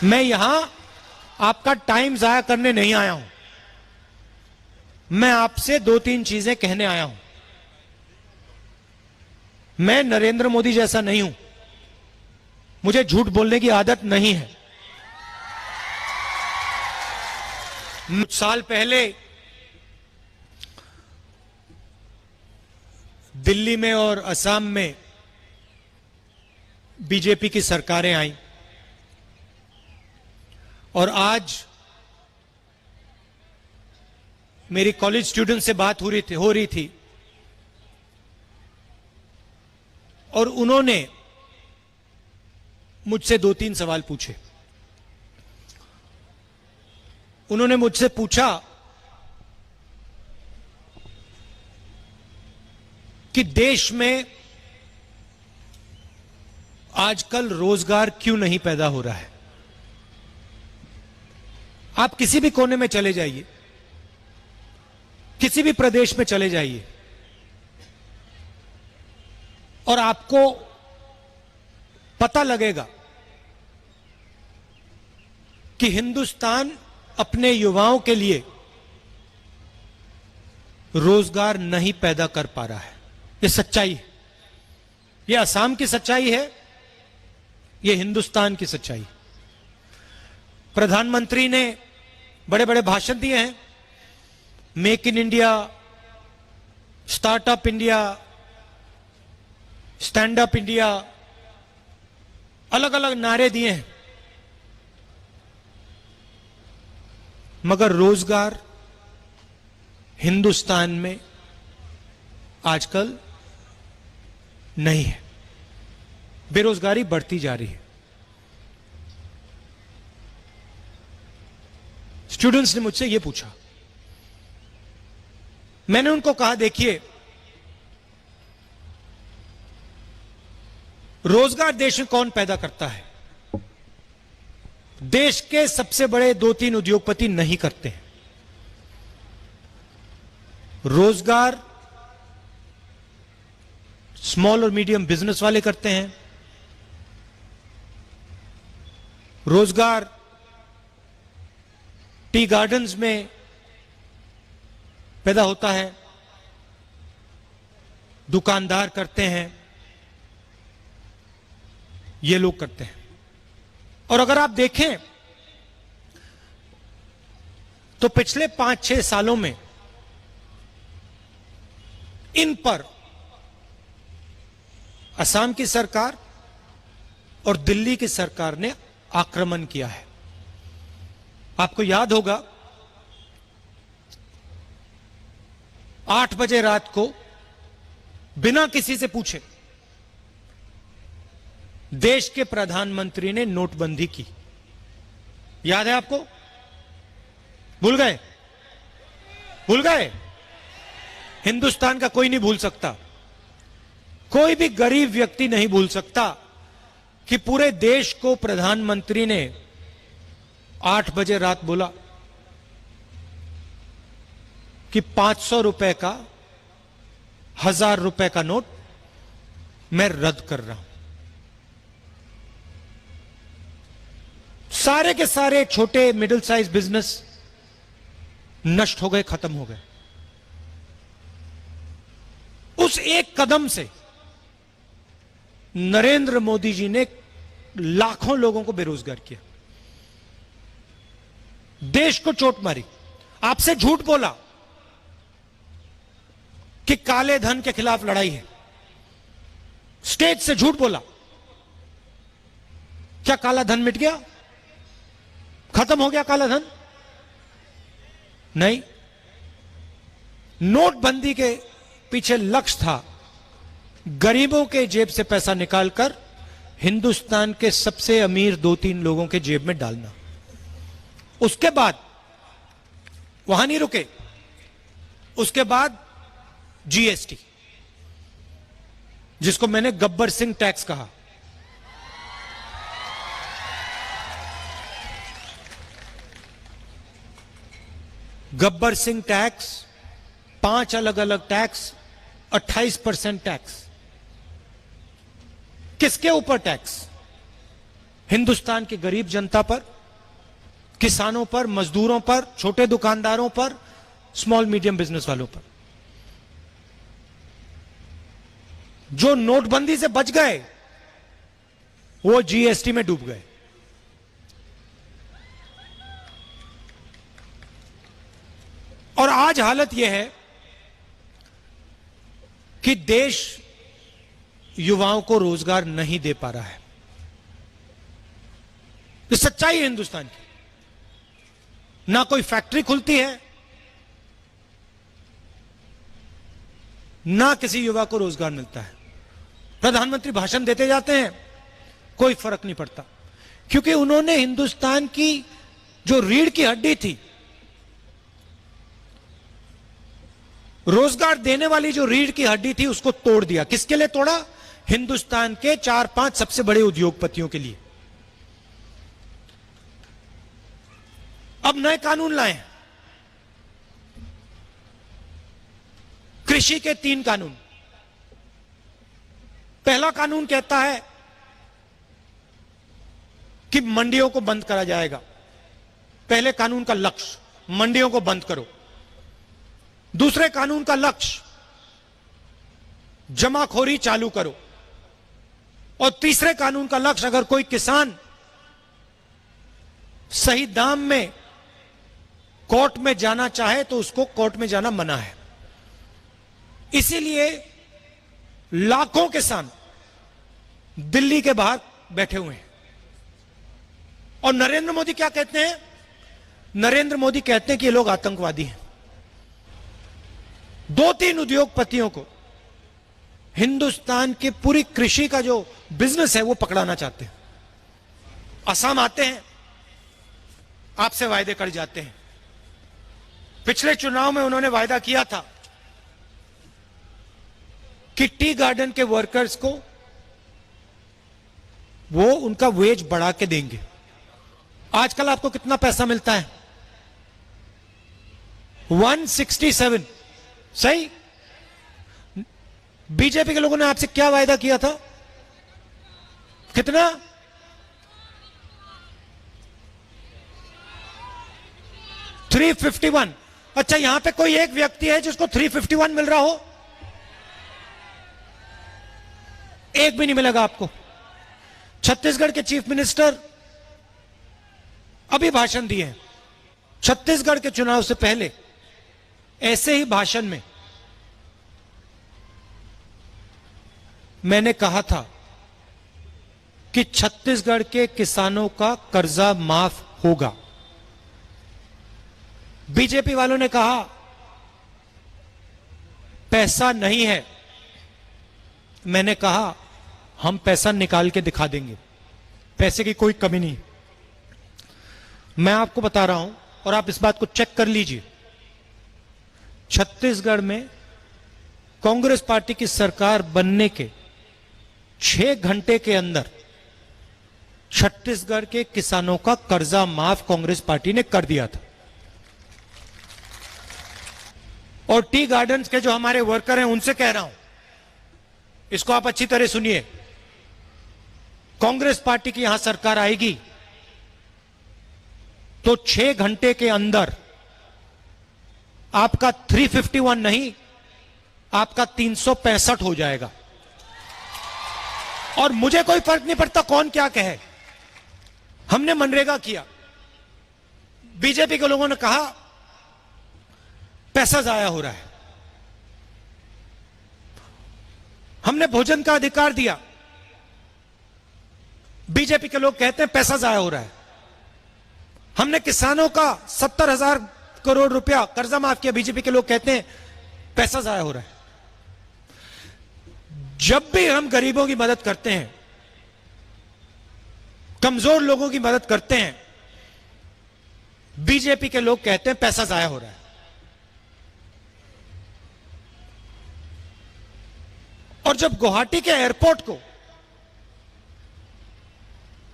मैं यहां आपका टाइम जाया करने नहीं आया हूं। मैं आपसे दो तीन चीजें कहने आया हूं। मैं नरेंद्र मोदी जैसा नहीं हूं, मुझे झूठ बोलने की आदत नहीं है। कुछ साल पहले दिल्ली में और असम में बीजेपी की सरकारें आईं और आज मेरी कॉलेज स्टूडेंट से बात हो रही थी और उन्होंने मुझसे दो तीन सवाल पूछे। उन्होंने मुझसे पूछा कि देश में आजकल रोजगार क्यों नहीं पैदा हो रहा है। आप किसी भी कोने में चले जाइए, किसी भी प्रदेश में चले जाइए और आपको पता लगेगा कि हिंदुस्तान अपने युवाओं के लिए रोजगार नहीं पैदा कर पा रहा है। ये सच्चाई है, ये असम की सच्चाई है, ये हिंदुस्तान की सच्चाई। प्रधानमंत्री ने बड़े बड़े भाषण दिए हैं, make in India, startup India, stand up India, अलग अलग नारे दिए हैं, मगर रोजगार हिंदुस्तान में आजकल नहीं है। बेरोजगारी बढ़ती जा रही है। स्टूडेंट्स ने मुझसे यह पूछा, मैंने उनको कहा देखिए, रोजगार देश में कौन पैदा करता है? देश के सबसे बड़े दो तीन उद्योगपति नहीं करते हैं। रोजगार स्मॉल और मीडियम बिजनेस वाले करते हैं। रोजगार टी गार्डन्स में पैदा होता है, दुकानदार करते हैं, ये लोग करते हैं। और अगर आप देखें तो पिछले 5-6 सालों में इन पर असम की सरकार और दिल्ली की सरकार ने आक्रमण किया है। आपको याद होगा 8 बजे रात को बिना किसी से पूछे देश के प्रधानमंत्री ने नोटबंदी की। याद है आपको? भूल गए? भूल गए? हिंदुस्तान का कोई नहीं भूल सकता, कोई भी गरीब व्यक्ति नहीं भूल सकता कि पूरे देश को प्रधानमंत्री ने 8 बजे रात बोला कि 500 रुपए का, 1000 रुपए का नोट मैं रद्द कर रहा हूं। सारे के सारे छोटे मिडिल साइज बिजनेस नष्ट हो गए, खत्म हो गए। उस एक कदम से नरेंद्र मोदी जी ने लाखों लोगों को बेरोजगार किया, देश को चोट मारी। आपसे झूठ बोला कि काले धन के खिलाफ लड़ाई है, स्टेज से झूठ बोला। क्या काला धन मिट गया? खत्म हो गया काला धन? नहीं। नोटबंदी के पीछे लक्ष्य था गरीबों के जेब से पैसा निकालकर हिंदुस्तान के सबसे अमीर 2-3 लोगों के जेब में डालना। उसके बाद वहां नहीं रुके, उसके बाद जीएसटी, जिसको मैंने गब्बर सिंह टैक्स कहा। गब्बर सिंह टैक्स, 5 अलग अलग टैक्स, 28% टैक्स। किसके ऊपर टैक्स? हिंदुस्तान की गरीब जनता पर, किसानों पर, मजदूरों पर, छोटे दुकानदारों पर, स्मॉल मीडियम बिजनेस वालों पर। जो नोटबंदी से बच गए वो जीएसटी में डूब गए। और आज हालत यह है कि देश युवाओं को रोजगार नहीं दे पा रहा है। ये सच्चाई है हिंदुस्तान की। ना कोई फैक्ट्री खुलती है, ना किसी युवा को रोजगार मिलता है। प्रधानमंत्री भाषण देते जाते हैं, कोई फर्क नहीं पड़ता, क्योंकि उन्होंने हिंदुस्तान की जो रीढ़ की हड्डी थी, रोजगार देने वाली जो रीढ़ की हड्डी थी, उसको तोड़ दिया। किसके लिए तोड़ा? हिंदुस्तान के 4-5 सबसे बड़े उद्योगपतियों के लिए। अब नए कानून लाए हैं, कृषि के 3 कानून। पहला कानून कहता है कि मंडियों को बंद करा जाएगा। पहले कानून का लक्ष्य मंडियों को बंद करो। दूसरे कानून का लक्ष्य जमाखोरी चालू करो। और तीसरे कानून का लक्ष्य, अगर कोई किसान सही दाम में कोर्ट में जाना चाहे तो उसको कोर्ट में जाना मना है। इसीलिए लाखों किसान दिल्ली के बाहर बैठे हुए हैं। और नरेंद्र मोदी क्या कहते हैं? नरेंद्र मोदी कहते हैं कि ये लोग आतंकवादी हैं। 2-3 उद्योगपतियों को हिंदुस्तान की पूरी कृषि का जो बिजनेस है वो पकड़ाना चाहते हैं। असम आते हैं, आपसे वायदे कर जाते हैं। पिछले चुनाव में उन्होंने वायदा किया था कि टी गार्डन के वर्कर्स को वो उनका वेज बढ़ा के देंगे। आजकल आपको कितना पैसा मिलता है? 167। सही? बीजेपी के लोगों ने आपसे क्या वायदा किया था? कितना? 351। अच्छा, यहां पे कोई एक व्यक्ति है जिसको 351 मिल रहा हो? एक भी नहीं मिलेगा आपको। छत्तीसगढ़ के चीफ मिनिस्टर अभी भाषण दिए हैं। छत्तीसगढ़ के चुनाव से पहले ऐसे ही भाषण में मैंने कहा था कि छत्तीसगढ़ के किसानों का कर्जा माफ होगा। बीजेपी वालों ने कहा पैसा नहीं है। मैंने कहा हम पैसा निकाल के दिखा देंगे, पैसे की कोई कमी नहीं। मैं आपको बता रहा हूं और आप इस बात को चेक कर लीजिए। छत्तीसगढ़ में कांग्रेस पार्टी की सरकार बनने के 6 घंटे के अंदर छत्तीसगढ़ के किसानों का कर्जा माफ कांग्रेस पार्टी ने कर दिया था। और टी गार्डन्स के जो हमारे वर्कर हैं उनसे कह रहा हूं, इसको आप अच्छी तरह सुनिए। कांग्रेस पार्टी की यहां सरकार आएगी तो 6 घंटे के अंदर आपका 351 नहीं, आपका 365 हो जाएगा। और मुझे कोई फर्क नहीं पड़ता कौन क्या कहे। हमने मनरेगा किया, बीजेपी के लोगों ने कहा पैसा जाया हो रहा है। हमने भोजन का अधिकार दिया, बीजेपी के लोग कहते हैं पैसा जाया हो रहा है। हमने किसानों का 70,000 करोड़ रुपया कर्जा माफ किया, बीजेपी के लोग कहते हैं पैसा जाया हो रहा है। जब भी हम गरीबों की मदद करते हैं, कमजोर लोगों की मदद करते हैं, बीजेपी के लोग कहते हैं पैसा जाया हो रहा है। और जब गुवाहाटी के एयरपोर्ट को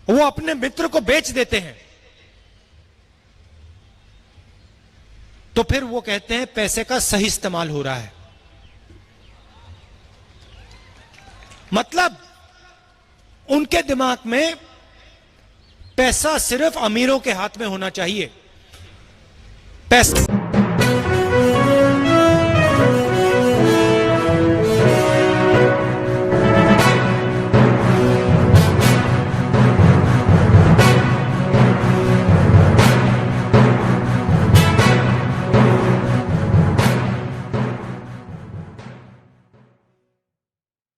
वो अपने मित्र को बेच देते हैं तो फिर वो कहते हैं पैसे का सही इस्तेमाल हो रहा है। मतलब उनके दिमाग में पैसा सिर्फ अमीरों के हाथ में होना चाहिए। पैसा